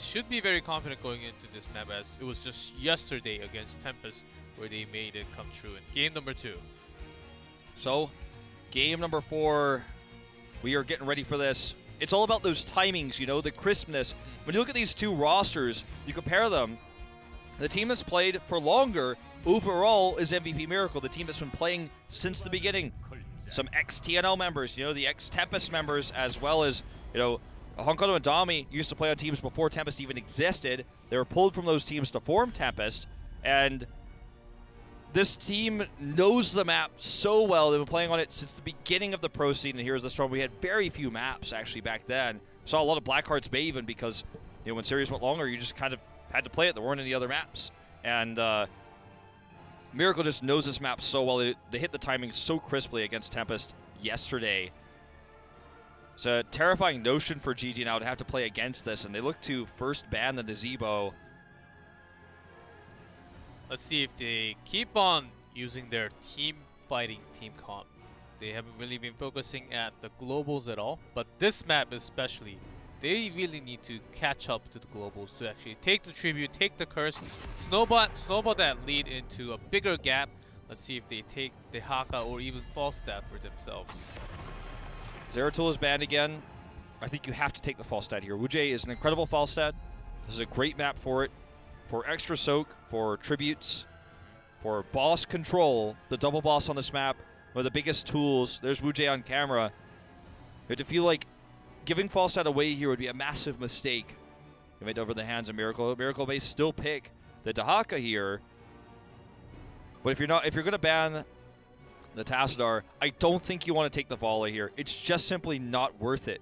should be very confident going into this map, as it was just yesterday against Tempest where they made it come true in game number 2. So, game number 4, we are getting ready for this. It's all about those timings, you know, the crispness. When you look at these two rosters, you compare them, the team that's played for longer overall is MVP Miracle, the team that's been playing since the beginning. Some ex-TNL members, you know, the ex-Tempest members, as well as, you know, Honkono and Dami used to play on teams before Tempest even existed. They were pulled from those teams to form Tempest, and this team knows the map so well. They've been playing on it since the beginning of the pro scene, and here's the storm. We had very few maps, actually, back then. Saw a lot of Blackheart's Bay even because, you know, when series went longer, you just kind of had to play it. There weren't any other maps. And Miracle just knows this map so well. They hit the timing so crisply against Tempest yesterday. It's a terrifying notion for GG now to have to play against this, and they look to first ban the Nazebo. Let's see if they keep on using their team fighting team comp. They haven't really been focusing at the globals at all, but this map especially, they really need to catch up to the globals to actually take the tribute, take the curse, snowball that lead into a bigger gap. Let's see if they take the Haka or even Falstad for themselves. Zeratul is banned again. I think you have to take the Falstad here. Wujie is an incredible Falstad. This is a great map for it. For extra soak, for tributes, for boss control, the double boss on this map, one of the biggest tools. There's Wujie on camera. You have to feel like giving Falstad away here would be a massive mistake. You made over the hands of Miracle. Miracle may still pick the Dahaka here. But if you're gonna ban the Tassadar, I don't think you want to take the volley here. It's just simply not worth it.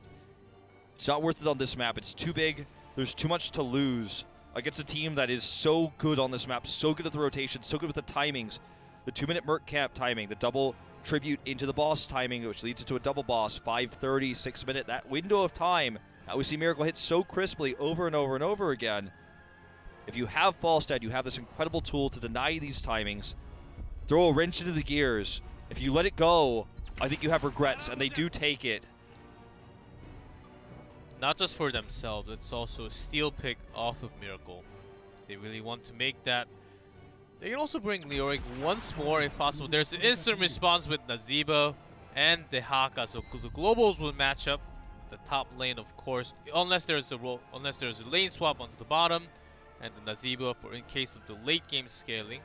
It's not worth it on this map. It's too big. There's too much to lose against a team that is so good on this map, so good at the rotation, so good with the timings. The 2-minute Merc Camp timing, the double tribute into the boss timing, which leads into a double boss, 5:30, 6 minute, that window of time. We see Miracle hit so crisply over and over and over again. If you have Falstad, you have this incredible tool to deny these timings, throw a wrench into the gears. If you let it go, I think you have regrets, and they do take it. Not just for themselves, it's also a steal pick off of Miracle. They really want to make that. They can also bring Leoric once more if possible. There's an instant response with Nazebo and the Haka, so the globals will match up. The top lane, of course, unless there's a lane swap onto the bottom, and the Nazebo for in case of the late game scaling.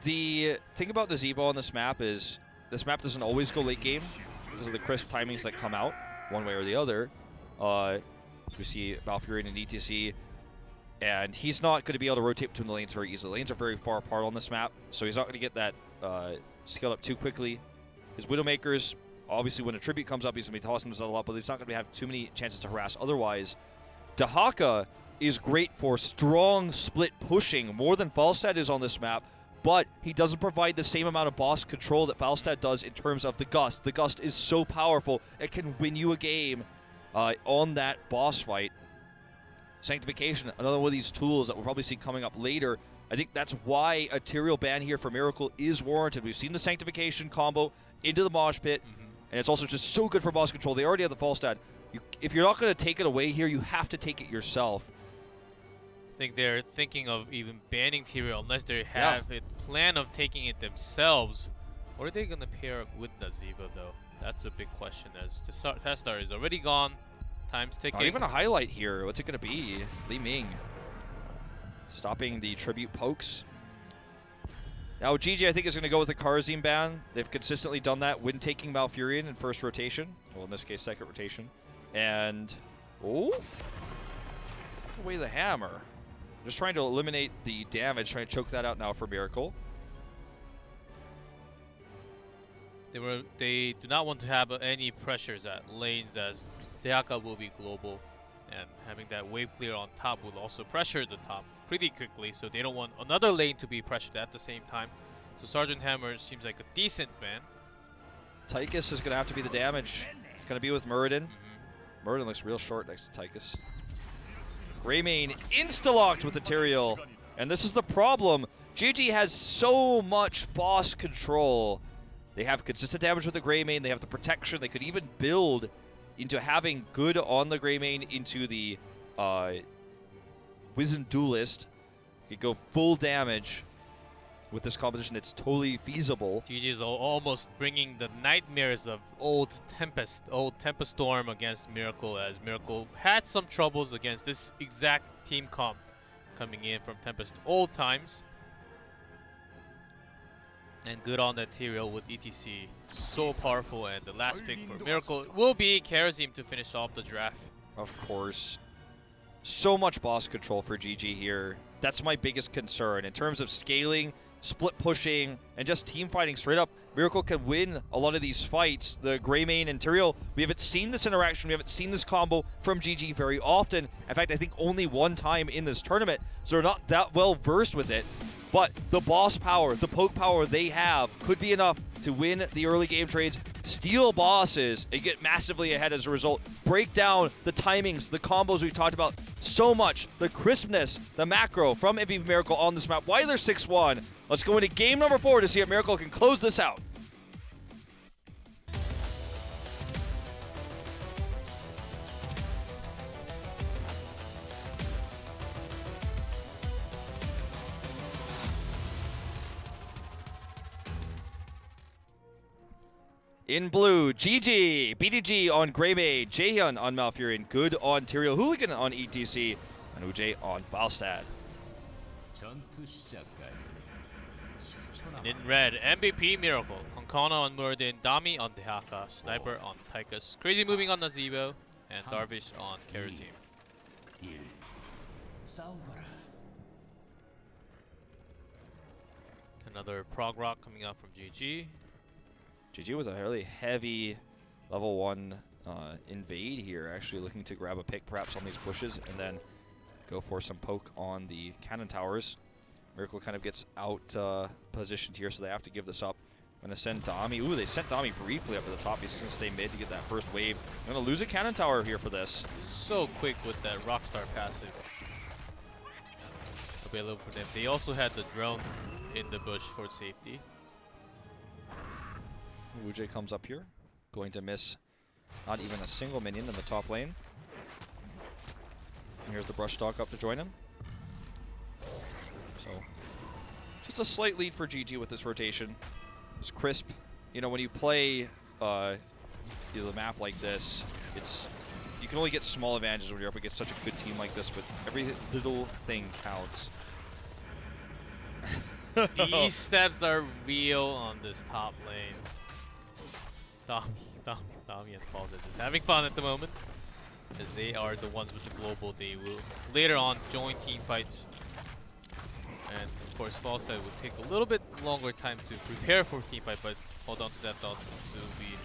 The thing about Nazebo on this map is this map doesn't always go late game because of the crisp timings that come out one way or the other. We see Malfurion and ETC, and he's not going to be able to rotate between the lanes very easily. The lanes are very far apart on this map, so he's not going to get that scaled up too quickly. His Widowmakers, obviously when a tribute comes up, he's going to be tossing himself a lot, but he's not going to have too many chances to harass otherwise. Dahaka is great for strong split pushing, more than Falstad is on this map, but he doesn't provide the same amount of boss control that Falstad does in terms of the Gust. The Gust is so powerful, it can win you a game on that boss fight. Sanctification, another one of these tools that we'll probably see coming up later. I think that's why a Tyrael ban here for Miracle is warranted. We've seen the Sanctification combo into the Mosh Pit, and it's also just so good for boss control. They already have the Falstad. If you're not going to take it away here, you have to take it yourself. I think they're thinking of even banning Tyrael unless they have a plan of taking it themselves. What are they going to pair with Nazebo, though? That's a big question, as the Tassadar is already gone. Time's ticking. Not even a highlight here. What's it going to be? Li Ming stopping the tribute pokes. Now GG, I think, is going to go with the Karazim ban. They've consistently done that when taking Malfurion in first rotation. Well, in this case, second rotation. And, oh, took away the hammer. Just trying to eliminate the damage, trying to choke that out now for Miracle. They do not want to have any pressures at lanes, as Dahaka will be global, and having that wave clear on top will also pressure the top pretty quickly, so they don't want another lane to be pressured at the same time. So Sergeant Hammer seems like a decent ban. Tychus is going to have to be the damage. It's going to be with Muradin. Muradin looks real short next to Tychus. Greymane insta-locked with the Tyrael, and this is the problem. GG has so much boss control. They have consistent damage with the Greymane, they have the protection, they could even build into having good on the Greymane into the Wizened Duelist. You could go full damage with this composition. It's totally feasible. GG is almost bringing the nightmares of old Tempest Storm against Miracle, as Miracle had some troubles against this exact team comp coming in from Tempest old times. And good on that Tyrael with ETC. So powerful, and the last pick for Miracle will be Karazim to finish off the draft. Of course. So much boss control for GG here. That's my biggest concern. In terms of scaling, split pushing, and just team fighting straight up, Miracle can win a lot of these fights. The Greymane and Tyrael, we haven't seen this interaction, we haven't seen this combo from GG very often. In fact, I think only one time in this tournament, so they're not that well versed with it. But the boss power, the poke power they have could be enough to win the early game trades, steal bosses, and get massively ahead as a result. Break down the timings, the combos we've talked about so much, the crispness, the macro from MVP Miracle on this map. Why they're 6-1. Let's go into game number 4 to see if Miracle can close this out. In blue, GG, BDG on Greymane, Jaehyun on Malfurion, good on Tyrael, Hooligan on ETC, and Ujay on Falstad. And in red, MVP Miracle, Hankana on Muradin, Dami on Dehaka, Sniper on Tychus, Crazy moving on Nazeebo, and Darvish on Karazim. Another Prog Rock coming out from GG. GG with a fairly heavy level 1 invade here, actually looking to grab a pick perhaps on these bushes and then go for some poke on the cannon towers. Miracle kind of gets out positioned here, so they have to give this up. I'm going to send Dami. Ooh, they sent Dami briefly up to the top. He's just going to stay mid to get that first wave. I'm going to lose a cannon tower here for this. So quick with that Rockstar passive. Available for them. They also had the drone in the bush for safety. Ujay comes up here, going to miss not even a single minion in the top lane. And here's the brush dog up to join him. So, just a slight lead for GG with this rotation. It's crisp. You know, when you play the map like this, you can only get small advantages when you're up against such a good team like this, but every little thing counts. These steps are real on this top lane. Dami and Falstad is having fun at the moment, as they are the ones with the global. They will later on join team fights, and of course Falstad will take a little bit longer time to prepare for team fight, but hold on to that thought. This will be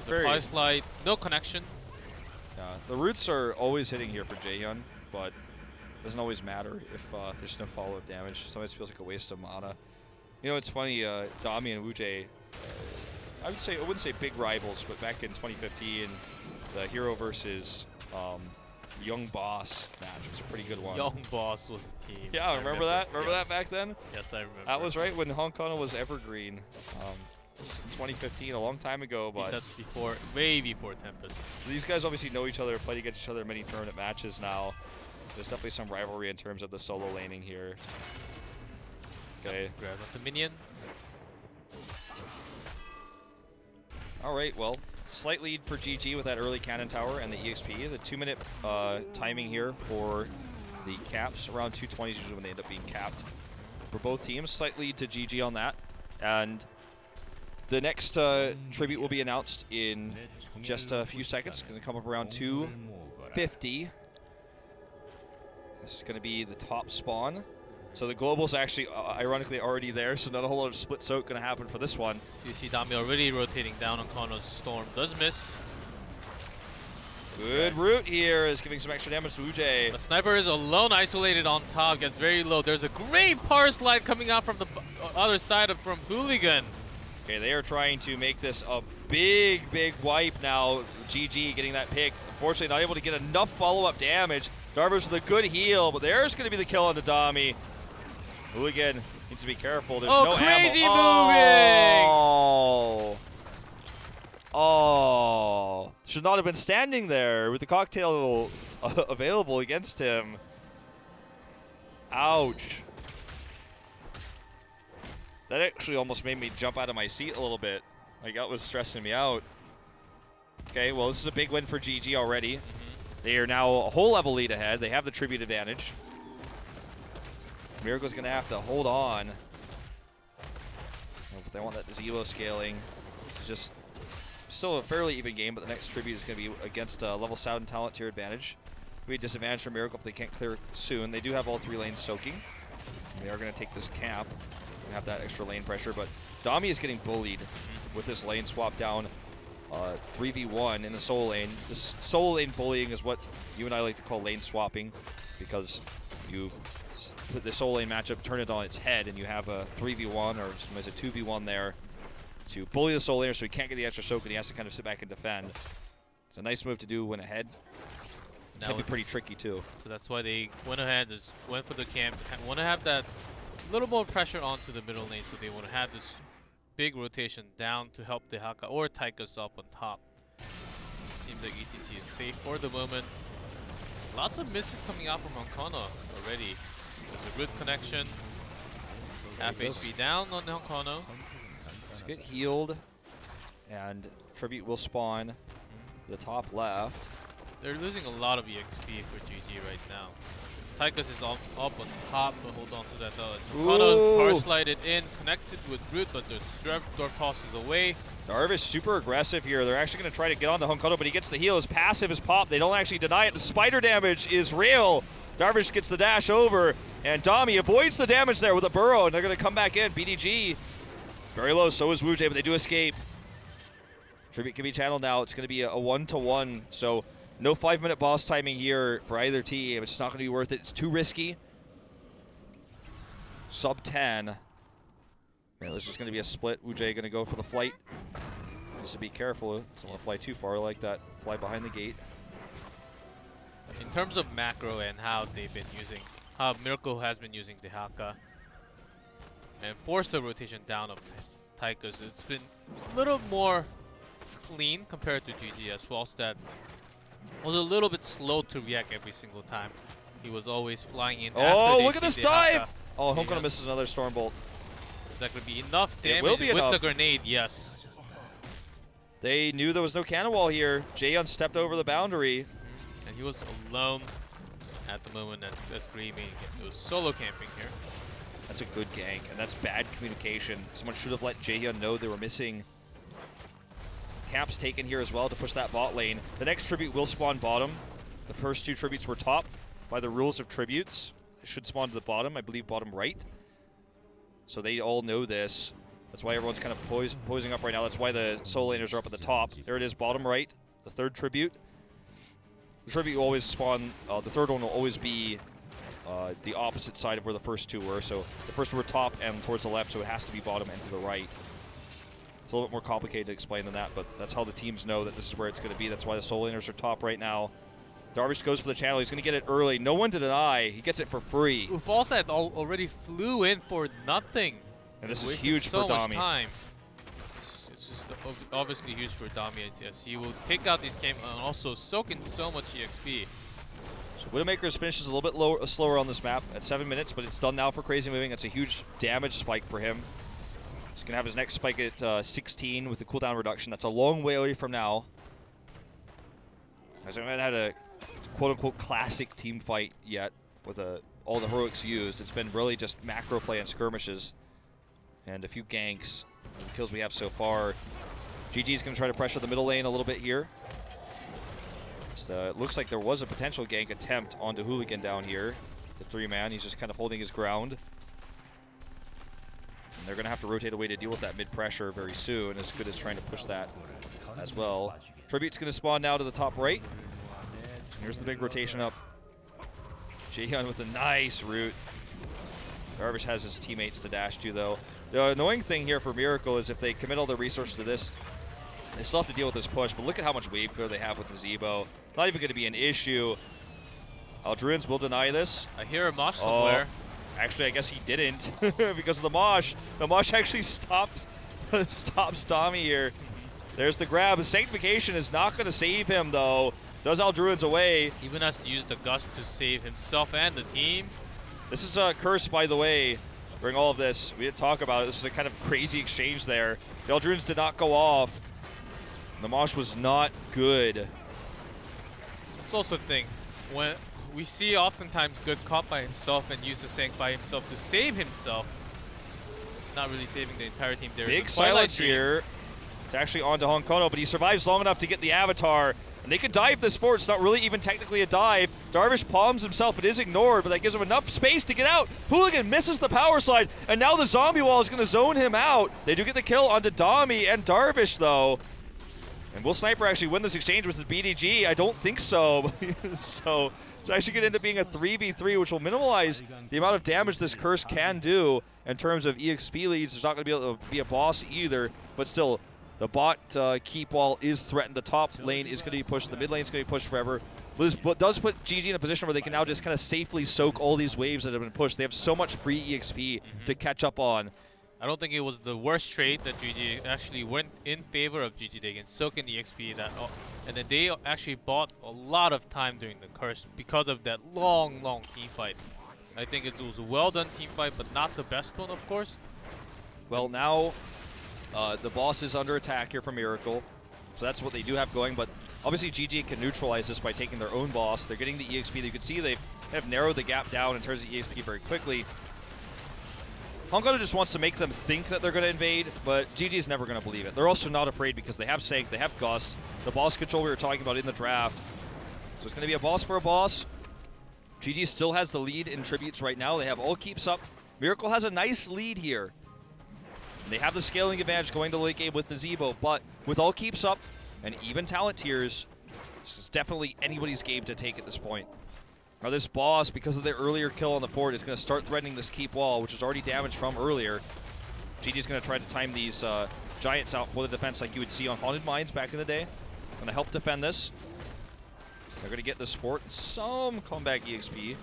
the fire slide, no connection. Yeah, the roots are always hitting here for Jaehyun, but it doesn't always matter if there's no follow-up damage. Sometimes it feels like a waste of mana. You know, it's funny, Dami and Ujay, I wouldn't say big rivals, but back in 2015, the Hero versus Young Boss match was a pretty good one. Young Boss was the team. Yeah, I remember that? Remember that back then? Yes, I remember. That was right when Hong Kong was evergreen. 2015, a long time ago, but that's before, way before Tempest. These guys obviously know each other, played against each other in many tournament matches now. There's definitely some rivalry in terms of the solo laning here. Okay. Grab up the minion. Alright, well, slight lead for GG with that early cannon tower and the EXP. The 2-minute timing here for the caps. Around 220 is usually when they end up being capped. For both teams, slight lead to GG on that. And the next tribute will be announced in just a few seconds. It's going to come up around 2:50. This is going to be the top spawn. So the global's actually, ironically, already there, so not a whole lot of split soak going to happen for this one. You see Dami already rotating down on Kono's Storm. Does miss. Good root here is giving some extra damage to Ujay. The sniper is alone, isolated on top, gets very low. There's a great power slide coming out from the other side from Hooligan. Okay, they are trying to make this a big wipe now. GG getting that pick. Unfortunately, not able to get enough follow-up damage. Darvish with a good heal, but there's going to be the kill on the Dami. Hooligan needs to be careful. There's no crazy ammo. moving! Oh, should not have been standing there with the cocktail available against him. Ouch. That actually almost made me jump out of my seat a little bit. Like, that was stressing me out. Okay, well, this is a big win for GG already. They are now a whole level lead ahead. They have the tribute advantage. Miracle's going to have to hold on. But they want that Zebo scaling. It's just still a fairly even game, but the next tribute is going to be against level sound and talent tier advantage. It'll be a disadvantage for Miracle if they can't clear soon. They do have all 3 lanes soaking. They are going to take this camp and have that extra lane pressure, but Dami is getting bullied with this lane swap down 3v1 in the solo lane. This solo lane bullying is what you and I like to call lane swapping, because you put the solo lane matchup, turn it on its head, and you have a 3v1 or sometimes a 2v1 there to bully the solo laner so he can't get the extra soak and he has to kind of sit back and defend. It's a nice move to do when ahead. It can be pretty tricky too. So that's why they went ahead, just went for the camp, want to have that little more pressure onto the middle lane, so they want to have this big rotation down to help the Haka or Tychus up on top. Seems like ETC is safe for the moment. Lots of misses coming out from Honkono already. There's a good connection. Half HP down on Honkono. Let's get healed, and Tribute will spawn the top left. They're losing a lot of EXP for GG right now. Tychus is up on top, but hold on to that though. Honkono power slided in, connected with Root, but the door tosses away. Darvish super aggressive here. They're actually going to try to get onto Honkono, but he gets the heal. His passive is pop. They don't actually deny it. The spider damage is real. Darvish gets the dash over, and Dami avoids the damage there with a burrow, and they're going to come back in. BDG very low, so is Wu-Jay, but they do escape. Tribute can be channeled now. It's going to be a 1-to-1, so no 5-minute boss timing here for either team. It's not going to be worth it. It's too risky. Sub 10. Man, there's just going to be a split. Wu-Jay going to go for the flight. Needs to be careful. Doesn't want to fly too far like that. Fly behind the gate. In terms of macro and how they've been using, how Miracle has been using the Haka and forced the rotation down of Tychus, it's been a little more clean compared to GG, as Falstad was a little bit slow to react every single time. He was always flying in. Oh, look at this dive! Oh, Honkono misses another Stormbolt. Is that going to be enough damage will be with enough. the grenade? Yes. They knew there was no cannon wall here. Jaehyun stepped over the boundary. And he was alone at the moment at S3, meaning it was solo camping here. That's a good gank, and that's bad communication. Someone should have let Jaehyun know they were missing. Camp's taken here as well to push that bot lane. The next tribute will spawn bottom. The first 2 tributes were top by the rules of tributes. It should spawn to the bottom, I believe bottom right. So they all know this. That's why everyone's kind of posing up right now. That's why the solo laners are up at the top. There it is, bottom right, the 3rd tribute. The tribute will always spawn, the 3rd one will always be the opposite side of where the first 2 were. So the first 2 were top and towards the left, so it has to be bottom and to the right. It's a little bit more complicated to explain than that, but that's how the teams know that this is where it's going to be. That's why the solo laners are top right now. Darvish goes for the channel. He's going to get it early. No one to deny. He gets it for free. Falstad already flew in for nothing. And this is huge for Dami. Time. It's just obviously huge for Dami. Yes, he will take out this game and also soak in so much EXP. So Widowmaker's finishes a little bit slower on this map at 7 minutes, but it's done now for Crazy Moving. It's a huge damage spike for him. He's going to have his next spike at 16 with the cooldown reduction. That's a long way away from now. Hasn't had a quote-unquote classic team fight yet with all the heroics used. It's been really just macro play and skirmishes and a few ganks. The kills we have so far. GG's going to try to pressure the middle lane a little bit here. So it looks like there was a potential gank attempt onto Hooligan down here. The 3-man, he's just kind of holding his ground. And they're going to have to rotate away to deal with that mid-pressure very soon, as good as trying to push that as well. Tribute's going to spawn now to the top right. Here's the big rotation up. Jaehyun with a nice root. Darvish has his teammates to dash to, though. The annoying thing here for Miracle is if they commit all their resources to this, they still have to deal with this push, but look at how much wave clear they have with the Zebo. Not even going to be an issue. Druins will deny this. I hear a mosh somewhere. Actually, I guess he didn't because of the mosh. The mosh actually stops Dami here. There's the grab. The Sanctification is not going to save him, though. Does Druins away. Even has to use the Gust to save himself and the team. This is a curse, by the way, during all of this. We didn't talk about it. This is a kind of crazy exchange there. The Eldrunes did not go off. The Mosh was not good. It's also a thing. When we see oftentimes Good caught by himself and use the Sank by himself to save himself. Not really saving the entire team there. Big silence here. It's actually onto Honkono, but he survives long enough to get the Avatar. And they could dive this forward. It's not really even technically a dive. Darvish palms himself. It is ignored, but that gives him enough space to get out. Hooligan misses the power slide, and now the zombie wall is going to zone him out. They do get the kill onto Dami and Darvish, though. And will Sniper actually win this exchange with his BDG? I don't think so. So it's actually going to end up being a 3v3, which will minimize the amount of damage this curse can do in terms of EXP leads. There's not going to be able to be a boss either, but still, the bot keep wall is threatened. The top lane is going to be pushed. The mid lane is going to be pushed forever. But does put GG in a position where they can now just kind of safely soak all these waves that have been pushed. They have so much free EXP to catch up on. I don't think it was the worst trade that GG actually went in favor of GG. They can soak in the EXP, and then they actually bought a lot of time during the curse because of that long team fight. I think it was a well done team fight, but not the best one, of course. Well, now the boss is under attack here from Miracle, so that's what they do have going. But obviously GG can neutralize this by taking their own boss. They're getting the EXP. You can see they have narrowed the gap down in terms of EXP very quickly. Honkono just wants to make them think that they're going to invade, but GG is never going to believe it. They're also not afraid because they have Sank, they have Gust, the boss control we were talking about in the draft. So it's going to be a boss for a boss. GG still has the lead in tributes right now. They have all keeps up. Miracle has a nice lead here. They have the scaling advantage going to late game with the Zebo, but with all keeps up and even talent tiers, this is definitely anybody's game to take at this point. Now this boss, because of their earlier kill on the fort, is going to start threatening this keep wall, which was already damaged from earlier. GG's going to try to time these giants out for the defense like you would see on Haunted Mines back in the day. Going to help defend this. They're going to get this fort and some comeback EXP.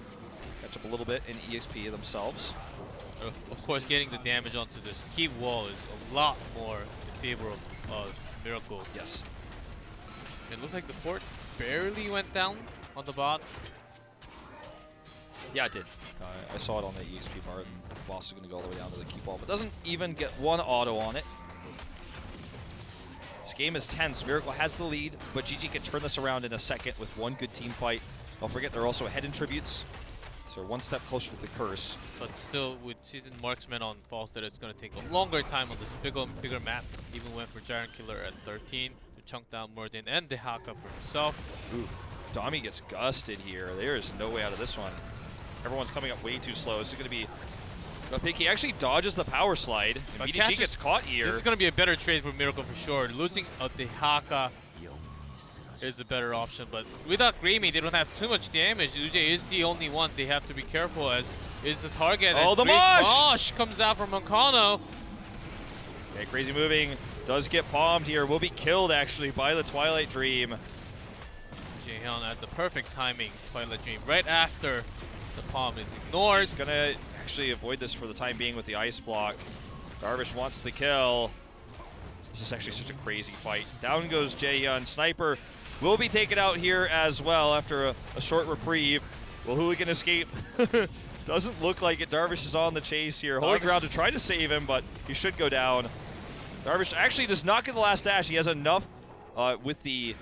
Catch up a little bit in EXP themselves. Of course, getting the damage onto this keep wall is a lot more in favor of Miracle. Yes. It looks like the fort barely went down on the bot. Yeah, it did. I saw it on the EXP bar, and the boss is going to go all the way down to the keep wall, but doesn't even get one auto on it. This game is tense. Miracle has the lead, but GG can turn this around in a second with one good team fight. Don't forget, they're also ahead in tributes, so one step closer to the curse. But still, with Seasoned Marksman on Falstad, it's going to take a longer time on this bigger map. Even went for Giant Killer at 13 to chunk down Morden and Dehaka for himself. Ooh, Dami gets gusted here. There is no way out of this one. Everyone's coming up way too slow. This is going to be a pick. He actually dodges the power slide. And BDG gets caught here. This is going to be a better trade for Miracle for sure. Losing a Dehaka is a better option, but without Grammy, they don't have too much damage. Ujay is the only one they have to be careful as is the target. Oh, the Mosh comes out from Honkono. Okay, crazy moving. Does get palmed here. Will be killed actually by the Twilight Dream. Jaehyun at the perfect timing. Twilight Dream right after the palm is ignored. He's gonna actually avoid this for the time being with the ice block. Darvish wants the kill. This is actually such a crazy fight. Down goes Jaehyun. Sniper will be taken out here as well after a short reprieve. Will Hooligan escape? Doesn't look like it. Darvish is on the chase here, holding ground to try to save him, but he should go down. Darvish actually does not get the last dash. He has enough with the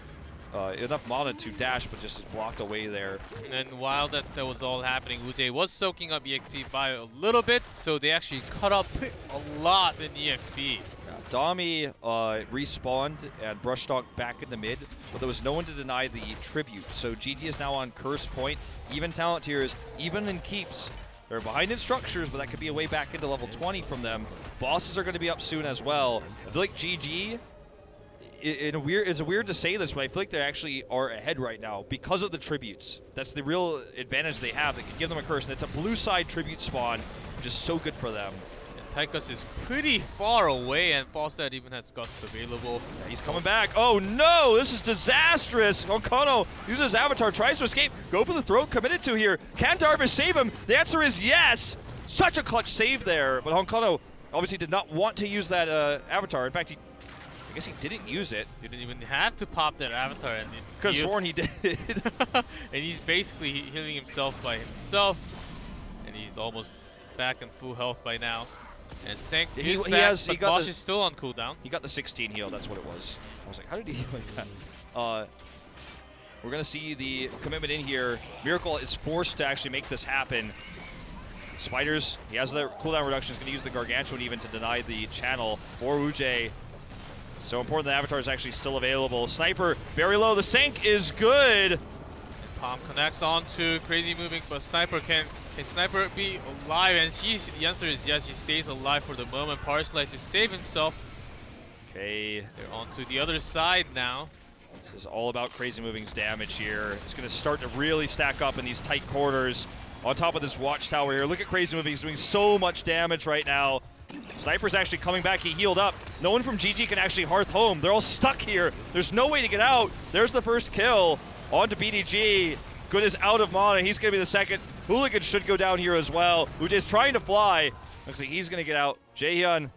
enough mana to dash, but just is blocked away there. And while that was all happening, Ujay was soaking up EXP by a little bit, so they actually cut up a lot in EXP. Yeah, Dami respawned and Brushstock back in the mid, but there was no one to deny the tribute. So GG is now on curse point. Even talent tiers, even in keeps. They're behind in structures, but that could be a way back into level 20 from them. Bosses are going to be up soon as well. I feel like GG, it's weird to say this, but I feel like they actually are ahead right now because of the tributes. That's the real advantage they have that can give them a curse, and it's a blue side tribute spawn, which is so good for them. Tychus is pretty far away, and Falstad even has Gust available. Yeah, he's coming back. Oh no, this is disastrous. Honkono uses his avatar, tries to escape. Go for the throat, committed to here. Can Darvish save him? The answer is yes. Such a clutch save there, but Honkono obviously did not want to use that avatar. In fact, I guess he didn't use it. He didn't even have to pop that avatar. Could have sworn he did. And he's basically healing himself by himself. And he's almost back in full health by now. And Sank He is back, has- but he got Bosch the- is still on cooldown. He got the 16 heal, that's what it was. I was like, how did he heal like that? We're going to see the commitment in here. Miracle is forced to actually make this happen. Spiders, he has the cooldown reduction. He's going to use the Gargantuan even to deny the channel for Ujay. So important the Avatar is actually still available. Sniper, very low. The Sank is good. And Palm connects onto Crazy Moving, but Sniper can Sniper be alive? And the answer is yes, he stays alive for the moment. Partially to save himself. Okay. They're onto the other side now. This is all about Crazy Moving's damage here. It's going to start to really stack up in these tight corners. On top of this watchtower here, look at Crazy Moving. He's doing so much damage right now. Sniper's actually coming back. He healed up. No one from GG can actually hearth home. They're all stuck here. There's no way to get out. There's the first kill. On to BDG. Good is out of mana. He's going to be the second. Hooligan should go down here as well. Ujay's trying to fly. Looks like he's going to get out. Jaehyun.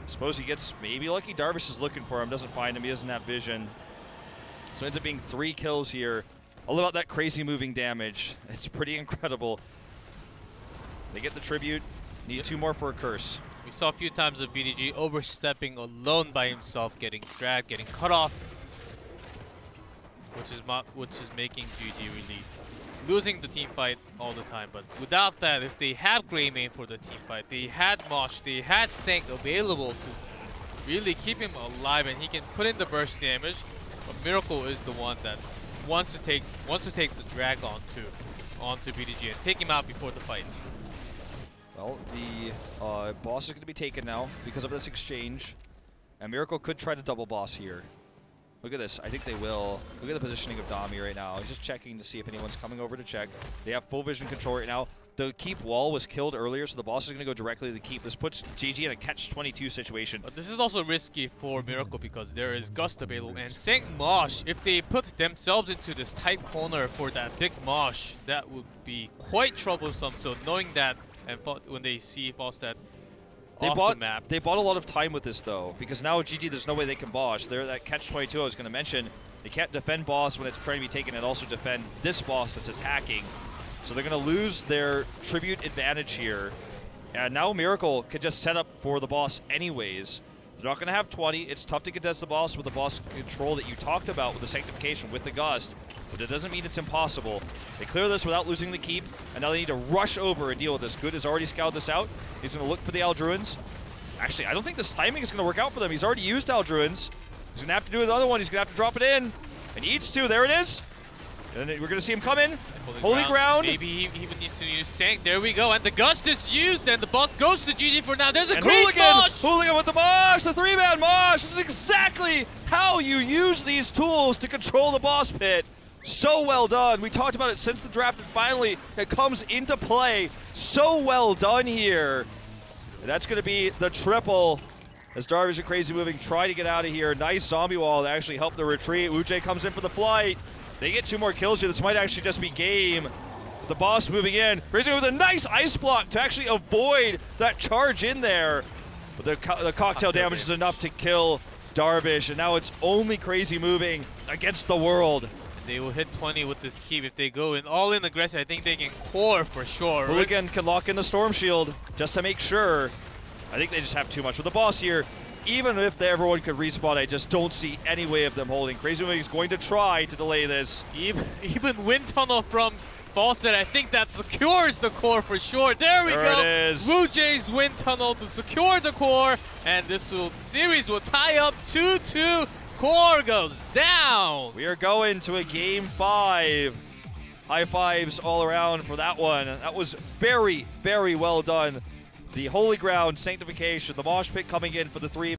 Suppose he gets maybe lucky. Darvish is looking for him. Doesn't find him. He doesn't have vision. So it ends up being 3 kills here. All about that Crazy Moving damage. It's pretty incredible. They get the tribute. Need 2 more for a curse. We saw a few times of BDG overstepping alone by himself, getting dragged, getting cut off, which is making GG really losing the team fight all the time. But without that, if they have Greymane for the team fight, they had Mosh, they had Sank available to really keep him alive, and he can put in the burst damage. But Miracle is the one that wants to take the drag onto BDG and take him out before the fight. Well, the boss is going to be taken now because of this exchange. And Miracle could try to double boss here. Look at this. I think they will. Look at the positioning of Dami right now. He's just checking to see if anyone's coming over to check. They have full vision control right now. The keep wall was killed earlier, so the boss is going to go directly to the keep. This puts GG in a catch-22 situation. But this is also risky for Miracle because there is Gust available. And Sank Mosh, if they put themselves into this tight corner for that big Mosh, that would be quite troublesome. So knowing that, and when they see Falstad off the map. They bought a lot of time with this, though, because now GG, there's no way they can boss. They're that catch-22 I was going to mention. They can't defend boss when it's trying to be taken and also defend this boss that's attacking. So they're going to lose their tribute advantage here. And now Miracle could just set up for the boss anyways. They're not going to have 20. It's tough to contest the boss with the boss control that you talked about with the Sanctification, with the Gust. But it doesn't mean it's impossible. They clear this without losing the keep, and now they need to rush over and deal with this. Good has already scouted this out. He's going to look for the Aldruins. Actually, I don't think this timing is going to work out for them. He's already used Aldruins. He's going to have to do the other one. He's going to have to drop it in. And he needs to. There it is. And we're going to see him come in. Holy ground. Maybe he even needs to use Sank. There we go. And the Gust is used, and the boss goes to GG for now. There's a great Mosh! Hooligan with the Mosh! The 3-man Mosh! This is exactly how you use these tools to control the boss pit. So well done. We talked about it since the draft, and finally it comes into play. So well done here. And that's going to be the triple as Darvish and Crazy Moving try to get out of here. Nice zombie wall to actually help the retreat. Ujay comes in for the flight. They get 2 more kills here. This might actually just be game. The boss moving in. Crazy with a nice ice block to actually avoid that charge in there. But the cocktail damage is enough to kill Darvish, and now it's only Crazy Moving against the world. They will hit 20 with this keep. If they go in all in aggressive, I think they can core for sure. Hooligan can lock in the Storm Shield just to make sure. I think they just have too much with the boss here. Even if everyone could respawn, I just don't see any way of them holding. Crazy Moving is going to try to delay this. Even Wind Tunnel from Falstad, I think that secures the core for sure. There we go. There it is. Ujay's Wind Tunnel to secure the core, and this series will tie up 2-2. Core goes down. We are going to a game 5. High fives all around for that one. That was very, very well done. The Holy Ground, Sanctification, the Mosh Pit coming in for the 3.